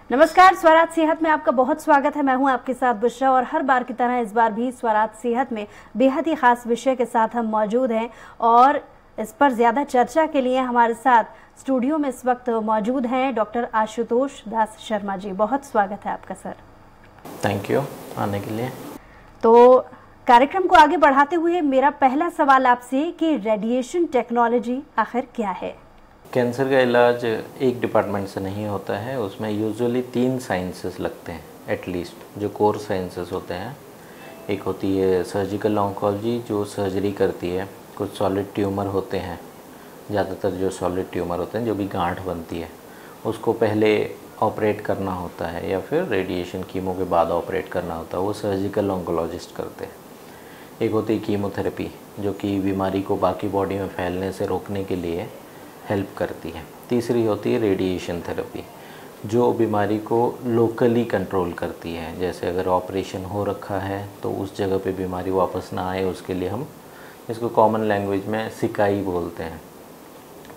नमस्कार, स्वराज सेहत में आपका बहुत स्वागत है। मैं हूं आपके साथ बुशरा और हर बार की तरह इस बार भी स्वराज सेहत में बेहद ही खास विषय के साथ हम मौजूद हैं और इस पर ज़्यादा चर्चा के लिए हमारे साथ स्टूडियो में इस वक्त मौजूद हैं डॉक्टर आशुतोष दास शर्मा जी। बहुत स्वागत है आपका सर। थैंक यू आने के लिए। तो कार्यक्रम को आगे बढ़ाते हुए मेरा पहला सवाल आपसे कि रेडिएशन टेक्नोलॉजी आखिर क्या है? कैंसर का इलाज एक डिपार्टमेंट से नहीं होता है, उसमें यूजुअली 3 साइंसेस लगते हैं एटलीस्ट, जो कोर साइंसेस होते हैं। एक होती है सर्जिकल ऑन्कोलॉजी जो सर्जरी करती है, कुछ सॉलिड ट्यूमर होते हैं, ज़्यादातर जो सॉलिड ट्यूमर होते हैं जो भी गांठ बनती है उसको पहले ऑपरेट करना होता है या फिर रेडिएशन कीमो के बाद ऑपरेट करना होता है, वो सर्जिकल ऑन्कोलॉजिस्ट करते हैं। एक होती है कीमोथेरेपी जो कि बीमारी को बाकी बॉडी में फैलने से रोकने के लिए हेल्प करती है। तीसरी होती है रेडिएशन थेरेपी जो बीमारी को लोकली कंट्रोल करती है, जैसे अगर ऑपरेशन हो रखा है तो उस जगह पे बीमारी वापस ना आए उसके लिए हम इसको कॉमन लैंग्वेज में सिकाई बोलते हैं।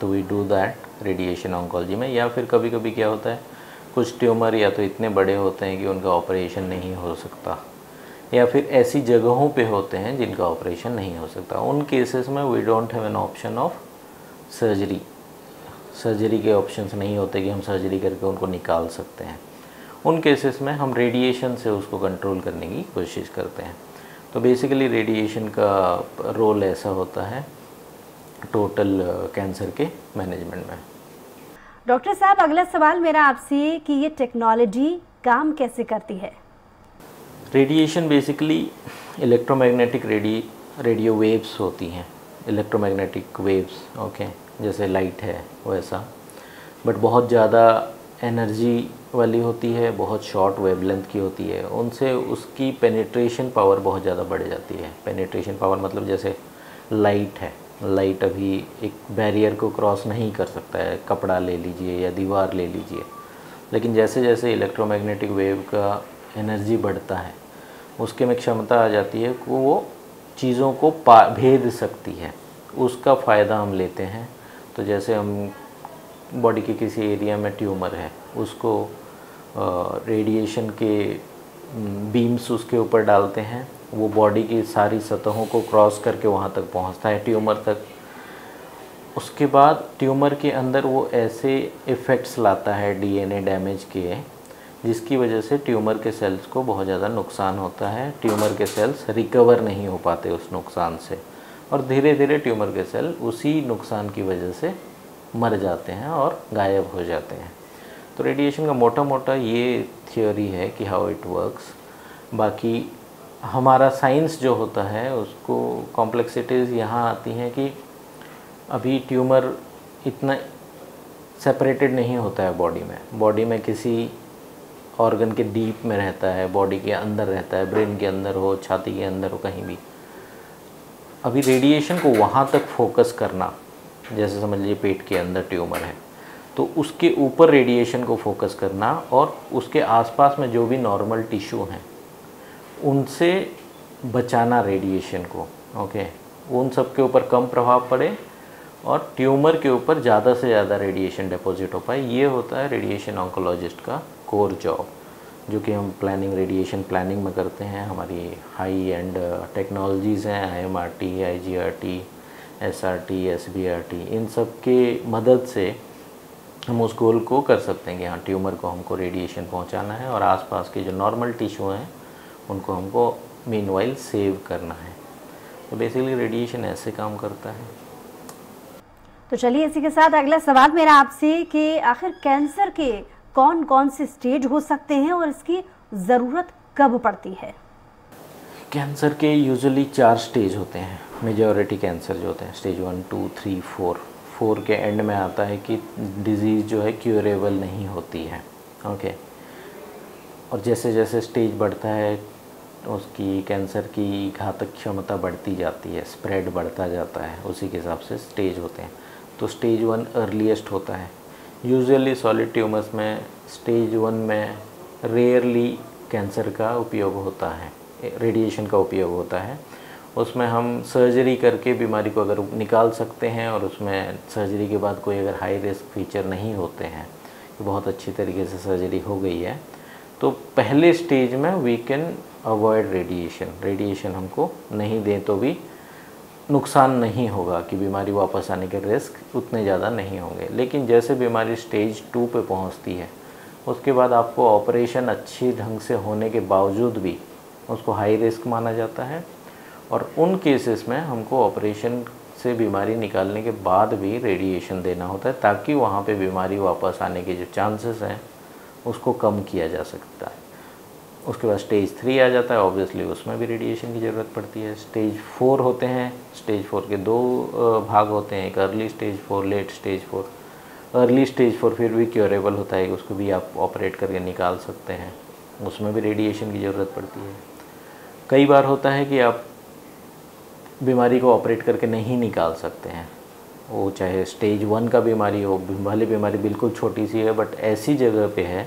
तो we do that radiation oncology में। या फिर कभी कभी क्या होता है, कुछ ट्यूमर या तो इतने बड़े होते हैं कि उनका ऑपरेशन नहीं हो सकता या फिर ऐसी जगहों पे होते हैं जिनका ऑपरेशन नहीं हो सकता। उन केसेस में we don't have an option of surgery के ऑप्शंस नहीं होते कि हम सर्जरी करके उनको निकाल सकते हैं। उन केसेस में हम रेडिएशन से उसको कंट्रोल करने की कोशिश करते हैं। तो बेसिकली रेडिएशन का रोल ऐसा होता है टोटल कैंसर के मैनेजमेंट में। डॉक्टर साहब, अगला सवाल मेरा आपसे कि ये टेक्नोलॉजी काम कैसे करती है? Radiation basically electromagnetic radio waves होती हैं, इलेक्ट्रोमैग्नेटिक वेव्स, ओके, जैसे लाइट है वैसा, बट बहुत ज़्यादा एनर्जी वाली होती है, बहुत शॉर्ट वेवलेंथ की होती है। उनसे उसकी पेनिट्रेशन पावर बहुत ज़्यादा बढ़ जाती है। पेनिट्रेशन पावर मतलब जैसे लाइट है, लाइट अभी एक बैरियर को क्रॉस नहीं कर सकता है, कपड़ा ले लीजिए या दीवार ले लीजिए, लेकिन जैसे जैसे इलेक्ट्रोमैग्नेटिक वेव का एनर्जी बढ़ता है उसके में क्षमता आ जाती है कि वो चीज़ों को भेद सकती है। उसका फ़ायदा हम लेते हैं। तो जैसे हम बॉडी के किसी एरिया में ट्यूमर है, उसको रेडिएशन के बीम्स उसके ऊपर डालते हैं, वो बॉडी की सारी सतहों को क्रॉस करके वहाँ तक पहुँचता है ट्यूमर तक। उसके बाद ट्यूमर के अंदर वो ऐसे इफ़ेक्ट्स लाता है डीएनए डैमेज के, जिसकी वजह से ट्यूमर के सेल्स को बहुत ज़्यादा नुकसान होता है। ट्यूमर के सेल्स रिकवर नहीं हो पाते उस नुकसान से और धीरे धीरे ट्यूमर के सेल उसी नुकसान की वजह से मर जाते हैं और गायब हो जाते हैं। तो रेडिएशन का मोटा मोटा ये थ्योरी है कि हाउ इट वर्क्स। बाकी हमारा साइंस जो होता है उसको कॉम्प्लेक्सिटीज़ यहाँ आती हैं कि अभी ट्यूमर इतना सेपरेटेड नहीं होता है बॉडी में किसी ऑर्गन के डीप में रहता है, बॉडी के अंदर रहता है, ब्रेन के अंदर हो, छाती के अंदर हो, कहीं भी। अभी रेडिएशन को वहाँ तक फोकस करना, जैसे समझ लीजिए पेट के अंदर ट्यूमर है तो उसके ऊपर रेडिएशन को फोकस करना और उसके आसपास में जो भी नॉर्मल टिश्यू हैं उनसे बचाना रेडिएशन को, ओके, उन सब के ऊपर कम प्रभाव पड़े और ट्यूमर के ऊपर ज़्यादा से ज़्यादा रेडिएशन डिपॉजिट हो पाए। ये होता है रेडिएशन ऑन्कोलॉजिस्ट का कोर जॉब, जो कि हम रेडिएशन प्लानिंग में करते हैं। हमारी हाई एंड टेक्नोलॉजीज़ हैं, IMRT, IGRT, SRT, SBRT, इन सब के मदद से हम उस गोल को कर सकते हैं कि हाँ ट्यूमर को हमको रेडिएशन पहुंचाना है और आसपास के जो नॉर्मल टिश्यू हैं उनको हमको मीनवाइल सेव करना है। तो बेसिकली रेडिएशन ऐसे काम करता है। तो चलिए इसी के साथ अगला सवाल मेरा आपसे कि आखिर कैंसर के कौन कौन से स्टेज हो सकते हैं और इसकी ज़रूरत कब पड़ती है? कैंसर के यूजुअली 4 स्टेज होते हैं। मेजॉरिटी कैंसर जो होते हैं स्टेज 1, 2, 3, 4 के एंड में आता है कि डिज़ीज़ जो है क्यूरेबल नहीं होती है, ओके। और जैसे जैसे स्टेज बढ़ता है उसकी कैंसर की घातक क्षमता बढ़ती जाती है, स्प्रेड बढ़ता जाता है, उसी के हिसाब से स्टेज होते हैं। तो स्टेज 1 अर्लीस्ट होता है। यूजुअली सॉलिड ट्यूमर्स में स्टेज 1 में रेयरली कैंसर का उपयोग होता है, रेडिएशन का उपयोग होता है। उसमें हम सर्जरी करके बीमारी को अगर निकाल सकते हैं और उसमें सर्जरी के बाद कोई अगर हाई रिस्क फीचर नहीं होते हैं कि बहुत अच्छी तरीके से सर्जरी हो गई है, तो पहले स्टेज में वी कैन अवॉइड रेडिएशन हमको नहीं दें तो भी नुकसान नहीं होगा, कि बीमारी वापस आने के रिस्क उतने ज़्यादा नहीं होंगे। लेकिन जैसे बीमारी स्टेज 2 पे पहुंचती है, उसके बाद आपको ऑपरेशन अच्छी ढंग से होने के बावजूद भी उसको हाई रिस्क माना जाता है, और उन केसेस में हमको ऑपरेशन से बीमारी निकालने के बाद भी रेडिएशन देना होता है, ताकि वहाँ पे बीमारी वापस आने के जो चांसेस हैं उसको कम किया जा सकता है। उसके बाद स्टेज 3 आ जाता है, ऑब्वियसली उसमें भी रेडिएशन की ज़रूरत पड़ती है। स्टेज 4 होते हैं, स्टेज 4 के 2 भाग होते हैं, एक early stage 4, late stage 4। Early stage 4 फिर भी क्योरेबल होता है, उसको भी आप ऑपरेट करके निकाल सकते हैं, उसमें भी रेडिएशन की ज़रूरत पड़ती है। कई बार होता है कि आप बीमारी को ऑपरेट करके नहीं निकाल सकते हैं, वो चाहे स्टेज 1 का बीमारी हो, भले बीमारी बिल्कुल छोटी सी है बट ऐसी जगह पे है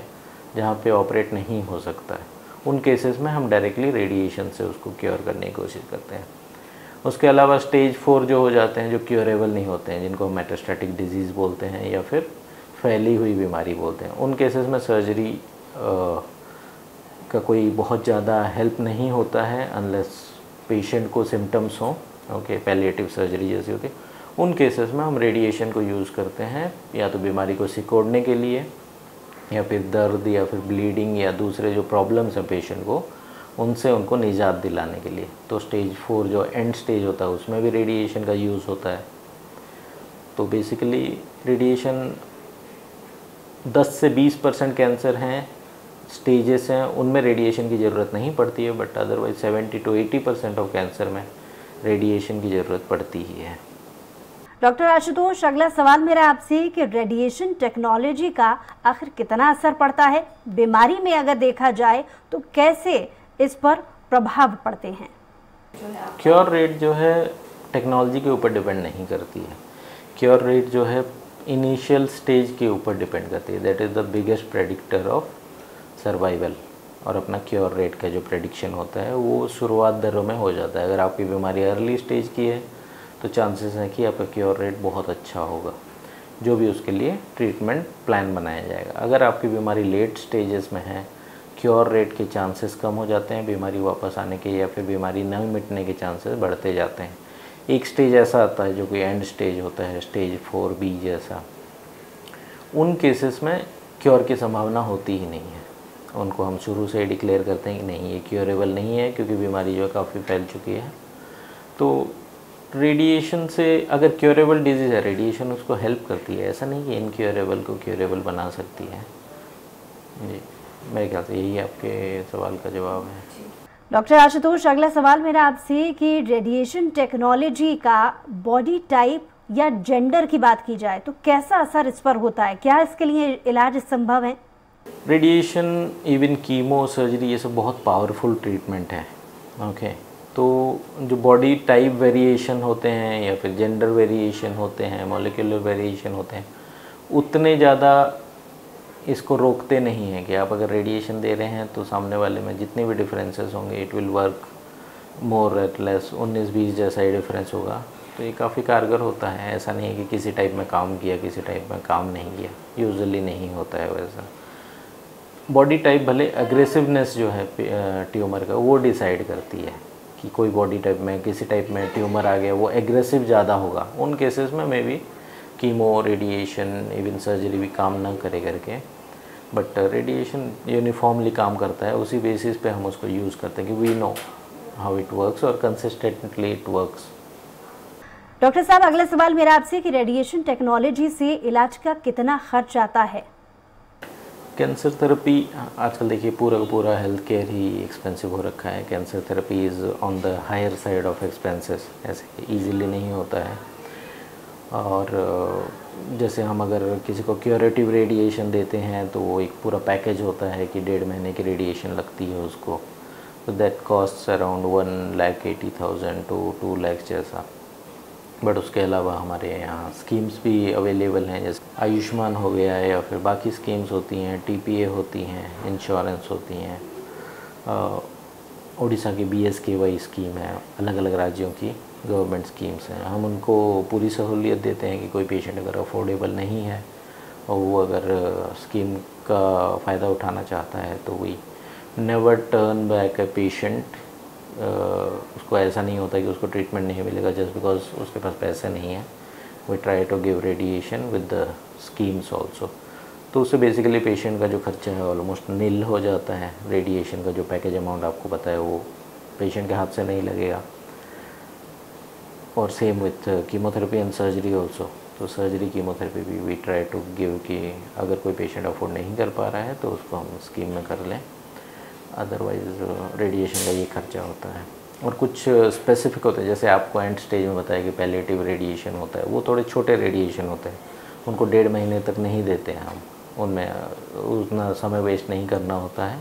जहाँ पे ऑपरेट नहीं हो सकता है, उन केसेस में हम डायरेक्टली रेडिएशन से उसको क्योर करने की कोशिश करते हैं। उसके अलावा स्टेज 4 जो हो जाते हैं, जो क्योरेबल नहीं होते हैं, जिनको हम मेटास्टैटिक डिजीज़ बोलते हैं या फिर फैली हुई बीमारी बोलते हैं, उन केसेस में सर्जरी का कोई बहुत ज़्यादा हेल्प नहीं होता है अनलेस पेशेंट को सिम्टम्स हों। ओके, पैलिएटिव सर्जरी जैसी होती है, उन केसेस में हम रेडिएशन को यूज़ करते हैं, या तो बीमारी को सिकोड़ने के लिए, या फिर दर्द या फिर ब्लीडिंग या दूसरे जो प्रॉब्लम्स हैं पेशेंट को, उनसे उनको निजात दिलाने के लिए। तो स्टेज 4 जो एंड स्टेज होता है उसमें भी रेडिएशन का यूज़ होता है। तो बेसिकली रेडिएशन 10 से 20% कैंसर हैं, स्टेजेस हैं, उनमें रेडिएशन की ज़रूरत नहीं पड़ती है, but otherwise 70 to 80% of cancer में रेडिएशन की ज़रूरत पड़ती ही है। डॉक्टर आशुतोष, अगला सवाल मेरा आपसे कि रेडिएशन टेक्नोलॉजी का आखिर कितना असर पड़ता है बीमारी में, अगर देखा जाए तो कैसे इस पर प्रभाव पड़ते हैं? क्योर रेट जो है टेक्नोलॉजी के ऊपर डिपेंड नहीं करती है, क्योर रेट जो है इनिशियल स्टेज के ऊपर डिपेंड करती है। That is the biggest predictor of survival. और अपना क्योर रेट का जो प्रेडिक्शन होता है वो शुरुआत दरों में हो जाता है। अगर आपकी बीमारी अर्ली स्टेज की है तो चांसेस हैं कि आपका क्योर रेट बहुत अच्छा होगा, जो भी उसके लिए ट्रीटमेंट प्लान बनाया जाएगा। अगर आपकी बीमारी लेट स्टेजेस में है, क्योर रेट के चांसेस कम हो जाते हैं, बीमारी वापस आने के या फिर बीमारी न मिटने के चांसेस बढ़ते जाते हैं। एक स्टेज ऐसा आता है जो कि एंड स्टेज होता है, स्टेज 4B जैसा, उन केसेस में क्योर की संभावना होती ही नहीं है। उनको हम शुरू से ही डिक्लेयर करते हैं कि नहीं, ये क्योरेबल नहीं है, क्योंकि बीमारी जो है काफ़ी फैल चुकी है। तो रेडिएशन से, अगर क्योरेबल डिजीज़ है, रेडिएशन उसको हेल्प करती है, ऐसा नहीं कि इनक्योरेबल को क्योरेबल बना सकती है। जी, मेरे ख्याल से यही आपके सवाल का जवाब है। डॉक्टर आशुतोष, अगला सवाल मेरा आपसे कि रेडिएशन टेक्नोलॉजी का बॉडी टाइप या जेंडर की बात की जाए तो कैसा असर इस पर होता है? क्या इसके लिए इलाज संभव है? रेडिएशन, इवन कीमो, सर्जरी, ये सब बहुत पावरफुल ट्रीटमेंट है। ओके, तो जो बॉडी टाइप वेरिएशन होते हैं या फिर जेंडर वेरिएशन होते हैं, मॉलिक्यूलर वेरिएशन होते हैं, उतने ज़्यादा इसको रोकते नहीं हैं कि आप अगर रेडिएशन दे रहे हैं तो सामने वाले में जितने भी डिफरेंसेस होंगे it will work more at less, 19-20 जैसा ही डिफरेंस होगा। तो ये काफ़ी कारगर होता है। ऐसा नहीं है कि किसी टाइप में काम किया, किसी टाइप में काम नहीं किया, यूजुअली नहीं होता है वैसा। बॉडी टाइप भले एग्रेसिवनेस जो है ट्यूमर का वो डिसाइड करती है कि कोई बॉडी टाइप में, किसी टाइप में ट्यूमर आ गया वो एग्रेसिव ज़्यादा होगा, उन केसेस में may be chemo, radiation, even surgery भी काम ना करे करके, बट रेडिएशन यूनिफॉर्मली काम करता है। उसी बेसिस पे हम उसको यूज़ करते हैं कि we know how it works और कंसिस्टेंटली इट वर्क्स। डॉक्टर साहब, अगला सवाल मेरा आपसे कि रेडिएशन टेक्नोलॉजी से इलाज का कितना खर्च आता है? कैंसर थेरेपी आजकल देखिए पूरा का पूरा हेल्थ केयर ही एक्सपेंसिव हो रखा है। Cancer therapy is on the higher side of expenses, ऐसे इजीली नहीं होता है। और जैसे हम अगर किसी को क्यूरेटिव रेडिएशन देते हैं तो वो एक पूरा पैकेज होता है कि 1.5 महीने की रेडिएशन लगती है उसको, तो that cost around 1,80,000 to 2 lakh जैसा। बट उसके अलावा हमारे यहाँ स्कीम्स भी अवेलेबल हैं, जैसे आयुष्मान हो गया है या फिर बाकी स्कीम्स होती हैं, TPA होती हैं, इंश्योरेंस होती हैं, उड़ीसा की BSKY स्कीम है, अलग अलग राज्यों की गवर्नमेंट स्कीम्स हैं। हम उनको पूरी सहूलियत देते हैं कि कोई पेशेंट अगर अफोर्डेबल नहीं है और वो अगर स्कीम का फ़ायदा उठाना चाहता है तो we never turn back a patient. उसको ऐसा नहीं होता कि उसको ट्रीटमेंट नहीं मिलेगा जस्ट बिकॉज उसके पास पैसे नहीं है। We try to give radiation with the schemes also. तो उससे बेसिकली पेशेंट का जो खर्चा है ऑलमोस्ट नील हो जाता है। रेडिएशन का जो पैकेज अमाउंट आपको पता है वो पेशेंट के हाथ से नहीं लगेगा। और same with chemotherapy and surgery also. तो सर्जरी कीमोथेरेपी भी वी ट्राई टू गिव कि अगर कोई पेशेंट अफोर्ड नहीं कर पा रहा है तो उसको हम स्कीम में कर लें, अदरवाइज़ रेडिएशन का ये खर्चा होता है। और कुछ स्पेसिफिक होते हैं, जैसे आपको एंड स्टेज में बताया कि पैलिएटिव रेडिएशन होता है, वो थोड़े छोटे रेडिएशन होते हैं, उनको 1.5 महीने तक नहीं देते हैं हम, उनमें उतना समय वेस्ट नहीं करना होता है।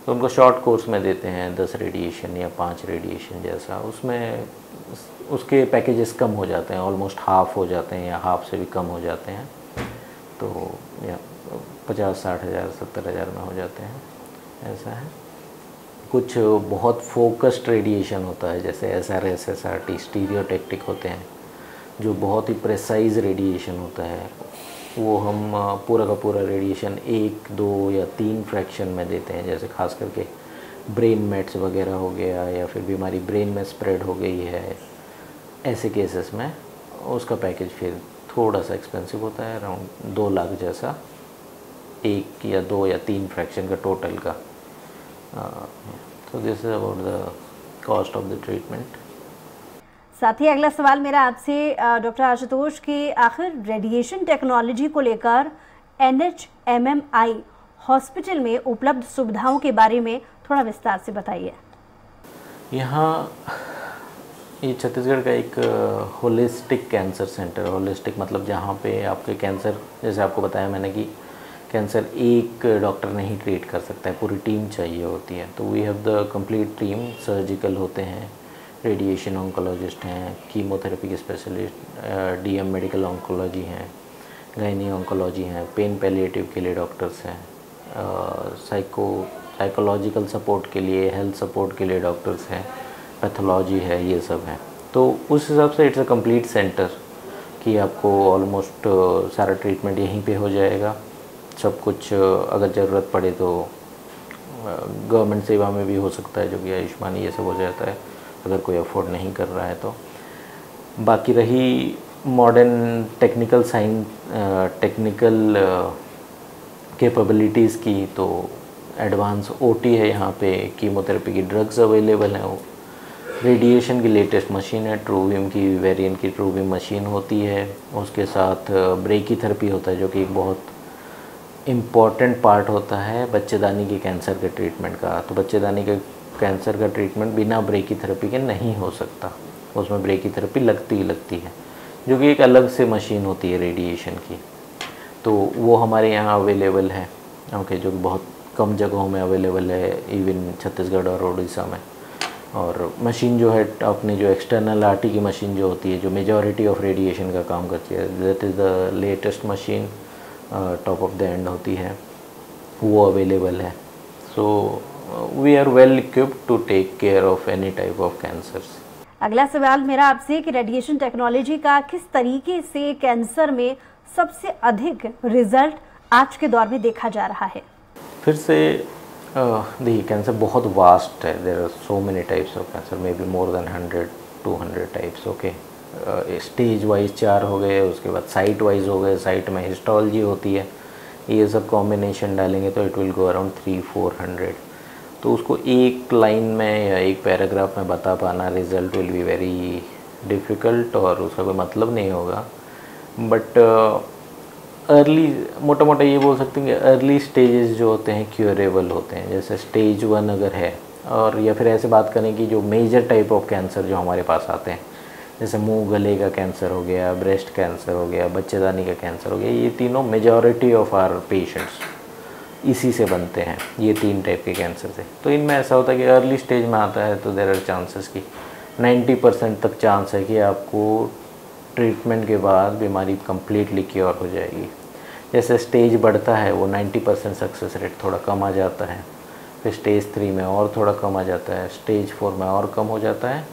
तो उनको शॉर्ट कोर्स में देते हैं 10 रेडिएशन या 5 रेडिएशन जैसा। उसमें उसके पैकेजेस कम हो जाते हैं, ऑलमोस्ट हाफ़ हो जाते हैं या हाफ़ से भी कम हो जाते हैं। तो या 50-60 हज़ार 70 हज़ार में हो जाते हैं, ऐसा है। कुछ बहुत फोकस्ड रेडिएशन होता है, जैसे SRS SRT स्टीरियोटैक्टिक होते हैं, जो बहुत ही प्रेसाइज रेडिएशन होता है। वो हम पूरा का पूरा रेडिएशन 1, 2 या 3 फ्रैक्शन में देते हैं। जैसे खास करके ब्रेन मेट्स वगैरह हो गया या फिर बीमारी ब्रेन में स्प्रेड हो गई है, ऐसे केसेस में उसका पैकेज फिर थोड़ा सा एक्सपेंसिव होता है, अराउंड 2 लाख जैसा, 1 या 2 या 3 फ्रैक्शन का टोटल का। तो this is about the cost of the treatment. साथ ही अगला सवाल मेरा आपसे डॉक्टर आशुतोष की, आखिर रेडिएशन टेक्नोलॉजी को लेकर NHMMI हॉस्पिटल में उपलब्ध सुविधाओं के बारे में थोड़ा विस्तार से बताइए। यहाँ ये छत्तीसगढ़ का एक होलिस्टिक कैंसर सेंटर, होलिस्टिक मतलब जहाँ पे आपके कैंसर, जैसे आपको बताया मैंने कि कैंसर एक डॉक्टर नहीं ट्रीट कर सकता है, पूरी टीम चाहिए होती है। तो we have the complete team, surgical होते हैं, रेडिएशन ऑन्कोलॉजिस्ट हैं, कीमोथेरेपी के स्पेशलिस्ट, DM मेडिकल ऑन्कोलॉजी हैं, गायनी ऑन्कोलॉजी हैं, पेन पैलिएटिव के लिए डॉक्टर्स हैं, साइकोलॉजिकल सपोर्ट के लिए, हेल्थ सपोर्ट के लिए डॉक्टर्स हैं, पैथोलॉजी है, ये सब है। तो उस हिसाब से इट्स अ कंप्लीट सेंटर कि आपको ऑलमोस्ट सारा ट्रीटमेंट यहीं पे हो जाएगा। सब कुछ अगर ज़रूरत पड़े तो गवर्नमेंट सेवा में भी हो सकता है, जो कि आयुष्मान ये सब हो जाता है अगर कोई अफोर्ड नहीं कर रहा है तो। बाकी रही मॉडर्न टेक्निकल टेक्निकल कैपेबिलिटीज़ की, तो एडवांस OT है यहाँ पे, कीमोथेरेपी की ड्रग्स अवेलेबल हैं, वो रेडिएशन की लेटेस्ट मशीन है, ट्रूविम की वेरिएंट की ट्रूविम मशीन होती है। उसके साथ ब्रेकीथेरेपी होता है, जो कि एक बहुत इम्पॉर्टेंट पार्ट होता है बच्चेदानी के कैंसर के ट्रीटमेंट का। तो बच्चेदानी के कैंसर का ट्रीटमेंट बिना ब्रेकीथेरेपी के नहीं हो सकता, उसमें ब्रेकीथेरेपी लगती ही लगती है, जो कि एक अलग से मशीन होती है रेडिएशन की। तो वो हमारे यहाँ अवेलेबल है, ओके, जो कि बहुत कम जगहों में अवेलेबल है, इवन छत्तीसगढ़ और उड़ीसा में। और मशीन जो है अपनी, जो एक्सटर्नल RT की मशीन जो होती है, जो मेजॉरिटी ऑफ रेडिएशन का काम करती है, that is the latest machine, top of the end होती है, वो अवेलेबल है। So we are well equipped to take care of any type of cancers. अगला सवाल मेरा आपसे कि रेडिएशन टेक्नोलॉजी का किस तरीके से कैंसर में सबसे अधिक रिजल्ट आज के दौर में देखा जा रहा है? फिर से देखिए, कैंसर बहुत वास्ट है, there are so many types of cancer, may be more than 100-200 types, okay. Stage wise 4 हो गए, उसके बाद साइट वाइज हो गए, साइट में हिस्टोलॉजी होती है, ये सब कॉम्बिनेशन डालेंगे तो इट विल गो अराउंड 300-400। तो उसको एक लाइन में या एक पैराग्राफ में बता पाना, result will be very difficult और उसका कोई मतलब नहीं होगा। बट अर्ली, मोटा मोटा ये बोल सकते हैं कि अर्ली स्टेजेस जो होते हैं क्यूरेबल होते हैं। जैसे स्टेज 1 अगर है, और या फिर ऐसे बात करें कि जो मेजर टाइप ऑफ कैंसर जो हमारे पास आते हैं, जैसे मुंह गले का कैंसर हो गया, ब्रेस्ट कैंसर हो गया, बच्चेदानी का कैंसर हो गया, ये तीनों मेजॉरिटी ऑफ आर पेशेंट्स इसी से बनते हैं, ये 3 टाइप के कैंसर से। तो इनमें ऐसा होता है कि अर्ली स्टेज में आता है तो देयर आर चांसेस कि 90% तक चांस है कि आपको ट्रीटमेंट के बाद बीमारी कम्प्लीटली क्योर हो जाएगी। जैसे स्टेज बढ़ता है वो 90% सक्सेस रेट थोड़ा कम आ जाता है, फिर स्टेज 3 में और थोड़ा कम आ जाता है, स्टेज 4 में और कम हो जाता है,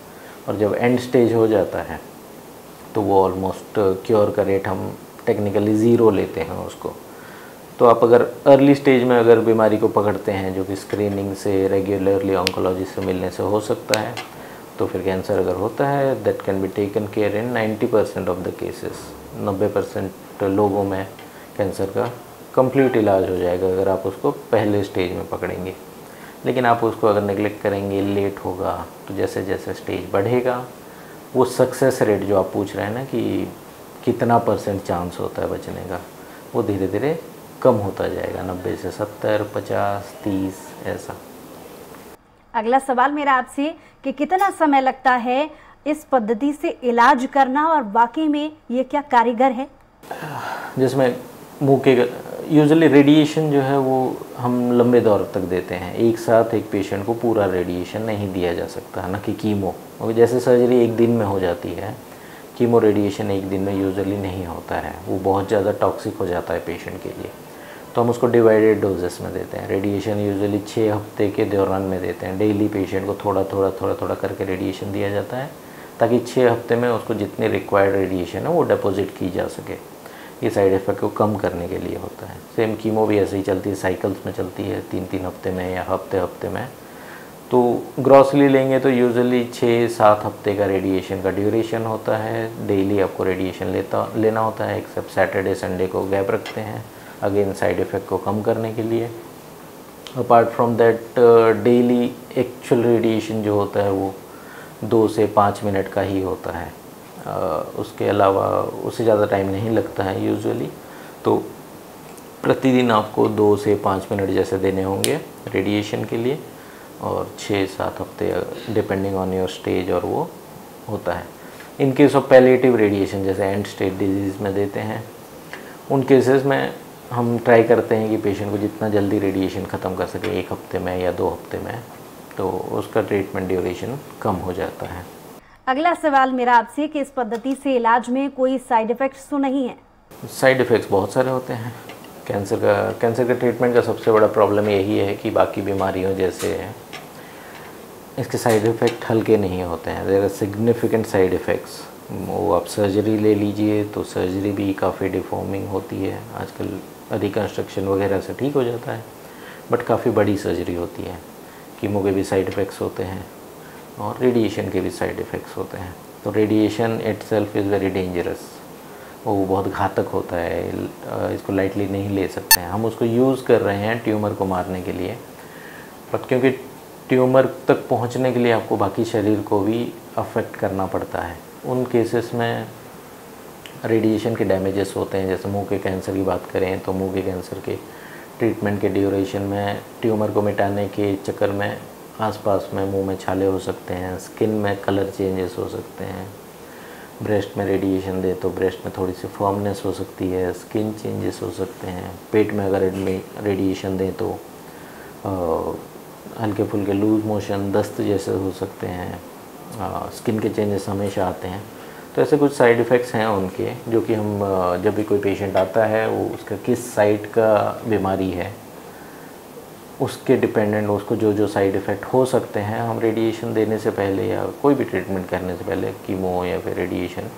और जब एंड स्टेज हो जाता है तो वो ऑलमोस्ट क्योर का रेट हम टेक्निकली ज़ीरो लेते हैं उसको। तो आप अगर अर्ली स्टेज में अगर बीमारी को पकड़ते हैं, जो कि स्क्रीनिंग से, रेगुलरली ऑन्कोलॉजिस्ट से मिलने से हो सकता है, तो फिर कैंसर अगर होता है that can be taken care in 90% of the cases. 90% लोगों में कैंसर का कंप्लीट इलाज हो जाएगा अगर आप उसको पहले स्टेज में पकड़ेंगे। लेकिन आप उसको अगर नेगलेक्ट करेंगे, लेट होगा, तो जैसे जैसे स्टेज बढ़ेगा वो सक्सेस रेट जो आप पूछ रहे हैं ना कि कितना % चांस होता है बचने का, वो धीरे धीरे कम होता जाएगा, 90 से 70, 50, 30 ऐसा। अगला सवाल मेरा आपसे कि कितना समय लगता है इस पद्धति से इलाज करना और वाकई में ये क्या कारीगर है? जिसमें मुंह के यूजुअली रेडिएशन जो है वो हम लंबे दौर तक देते हैं। एक साथ एक पेशेंट को पूरा रेडिएशन नहीं दिया जा सकता है, ना कि कीमो। और जैसे सर्जरी एक दिन में हो जाती है, कीमो रेडिएशन एक दिन में यूजुअली नहीं होता है, वो बहुत ज़्यादा टॉक्सिक हो जाता है पेशेंट के लिए। तो हम उसको डिवाइडेड डोजेस में देते हैं। रेडिएशन यूजुअली 6 हफ्ते के दौरान में देते हैं। डेली पेशेंट को थोड़ा थोड़ा करके रेडिएशन दिया जाता है, ताकि 6 हफ्ते में उसको जितनी रिक्वायर्ड रेडिएशन है वो डिपॉजिट की जा सके। ये साइड इफ़ेक्ट को कम करने के लिए होता है। सेम कीमो भी ऐसे ही चलती है, साइकिल्स में चलती है, 3-3 हफ्ते में या हफ्ते में। तो ग्रॉसली लेंगे तो यूजुअली 6-7 हफ्ते का रेडिएशन का ड्यूरेशन होता है। डेली आपको रेडिएशन लेना होता है, एक्सेप्ट सैटरडे संडे को गैप रखते हैं अगेन साइड इफ़ेक्ट को कम करने के लिए। Apart from that daily actual radiation जो होता है वो 2 से 5 मिनट का ही होता है। उसके अलावा उससे ज़्यादा टाइम नहीं लगता है यूजुअली। तो प्रतिदिन आपको 2 से 5 मिनट जैसे देने होंगे रेडिएशन के लिए, और 6-7 हफ्ते डिपेंडिंग ऑन योर स्टेज और वो होता है। In case of palliative radiation जैसे एंड स्टेज डिजीज़ में देते हैं, उन केसेस में हम ट्राई करते हैं कि पेशेंट को जितना जल्दी रेडिएशन ख़त्म कर सके, 1 हफ्ते में या 2 हफ्ते में, तो उसका ट्रीटमेंट ड्यूरेशन कम हो जाता है। अगला सवाल मेरा आपसे कि इस पद्धति से इलाज में कोई साइड इफ़ेक्ट्स तो नहीं है? साइड इफ़ेक्ट्स बहुत सारे होते हैं। कैंसर का ट्रीटमेंट का सबसे बड़ा प्रॉब्लम यही है कि बाकी बीमारियों जैसे इसके साइड इफ़ेक्ट हल्के नहीं होते हैं। There are significant side effects. वो आप सर्जरी ले लीजिए तो सर्जरी भी काफ़ी डिफॉर्मिंग होती है। आजकल रिकन्स्ट्रक्शन वगैरह से ठीक हो जाता है, बट काफ़ी बड़ी सर्जरी होती है। कीमो के भी साइड इफ़ेक्ट्स होते हैं और रेडिएशन के भी साइड इफ़ेक्ट्स होते हैं। तो radiation itself is very dangerous, वो बहुत घातक होता है, इसको लाइटली नहीं ले सकते हैं। हम उसको यूज़ कर रहे हैं ट्यूमर को मारने के लिए, बट क्योंकि ट्यूमर तक पहुंचने के लिए आपको बाकी शरीर को भी अफेक्ट करना पड़ता है। उन केसेस में रेडिएशन के डैमेजेस होते हैं। जैसे मुंह के कैंसर की बात करें तो मुंह के कैंसर के ट्रीटमेंट के ड्यूरेशन में ट्यूमर को मिटाने के चक्कर में आसपास में मुंह में छाले हो सकते हैं, स्किन में कलर चेंजेस हो सकते हैं। ब्रेस्ट में रेडिएशन दे तो ब्रेस्ट में थोड़ी सी फर्मनेस हो सकती है, स्किन चेंजेस हो सकते हैं। पेट में अगर रेडिएशन दें तो हल्के फुल्के लूज मोशन, दस्त जैसे हो सकते हैं। स्किन के चेंजेस हमेशा आते हैं। तो ऐसे कुछ साइड इफ़ेक्ट्स हैं उनके, जो कि हम जब भी कोई पेशेंट आता है वो उसका किस साइड का बीमारी है उसके डिपेंडेंट उसको जो जो साइड इफ़ेक्ट हो सकते हैं, हम रेडिएशन देने से पहले या कोई भी ट्रीटमेंट करने से पहले, कीमो या फिर रेडिएशन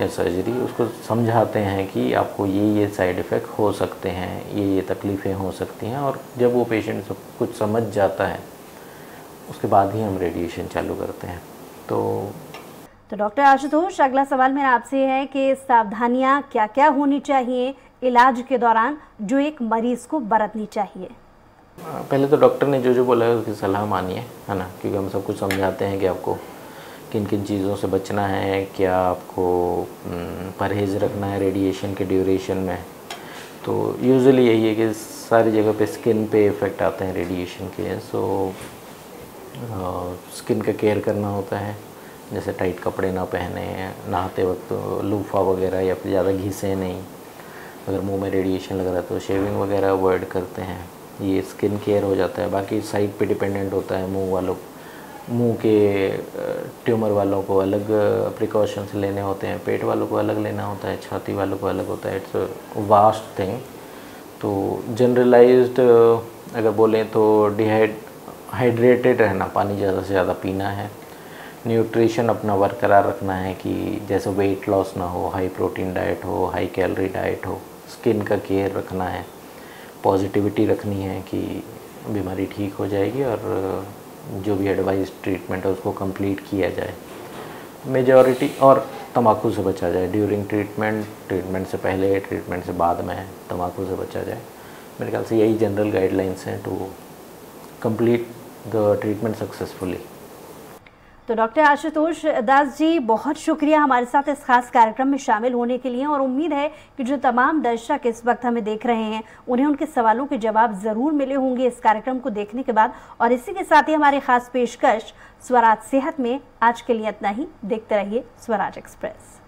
या सर्जरी, उसको समझाते हैं कि आपको ये साइड इफ़ेक्ट हो सकते हैं, ये तकलीफ़ें हो सकती हैं। और जब वो पेशेंट सब कुछ समझ जाता है उसके बाद ही हम रेडिएशन चालू करते हैं। तो डॉक्टर आशुतोष, अगला सवाल मेरा आपसे है कि सावधानियां क्या क्या होनी चाहिए इलाज के दौरान जो एक मरीज़ को बरतनी चाहिए? पहले तो डॉक्टर ने जो जो बोला है उसकी सलाह मानिए, है ना, क्योंकि हम सब कुछ समझाते हैं कि आपको किन किन चीज़ों से बचना है, क्या आपको परहेज़ रखना है रेडिएशन के ड्यूरेशन में। तो यूजुअली यही है कि सारी जगह पे स्किन पे इफ़ेक्ट आते हैं रेडिएशन के। सो स्किन का केयर करना होता है, जैसे टाइट कपड़े ना पहने, नहाते वक्त लूफा वगैरह, या फिर ज़्यादा घिसे नहीं। अगर मुंह में रेडिएशन लग रहा है तो शेविंग वगैरह अवॉइड करते हैं। ये स्किन केयर हो जाता है। बाकी साइड पे डिपेंडेंट होता है। मुंह के ट्यूमर वालों को अलग प्रिकॉशंस लेने होते हैं, पेट वालों को अलग लेना होता है, छाती वालों को अलग होता है। Its vast thing. तो जनरलाइज्ड अगर बोलें तो हाइड्रेटेड रहना, पानी ज़्यादा से ज़्यादा पीना है। न्यूट्रिशन अपना बरकरार रखना है कि जैसे वेट लॉस ना हो, हाई प्रोटीन डाइट हो, हाई कैलोरी डाइट हो, स्किन का केयर रखना है, पॉजिटिविटी रखनी है कि बीमारी ठीक हो जाएगी और जो भी एडवाइस ट्रीटमेंट है उसको कंप्लीट किया जाए मेजॉरिटी, और तंबाकू से बचा जाए ड्यूरिंग ट्रीटमेंट से पहले, ट्रीटमेंट से बाद में तंबाकू से बचा जाए। मेरे ख्याल से यही जनरल गाइडलाइंस हैं to complete the treatment successfully. तो डॉक्टर आशुतोष दास जी, बहुत शुक्रिया हमारे साथ इस खास कार्यक्रम में शामिल होने के लिए, और उम्मीद है कि जो तमाम दर्शक इस वक्त हमें देख रहे हैं उन्हें उनके सवालों के जवाब ज़रूर मिले होंगे इस कार्यक्रम को देखने के बाद। और इसी के साथ ही हमारी खास पेशकश स्वराज सेहत में आज के लिए इतना ही। देखते रहिए स्वराज एक्सप्रेस।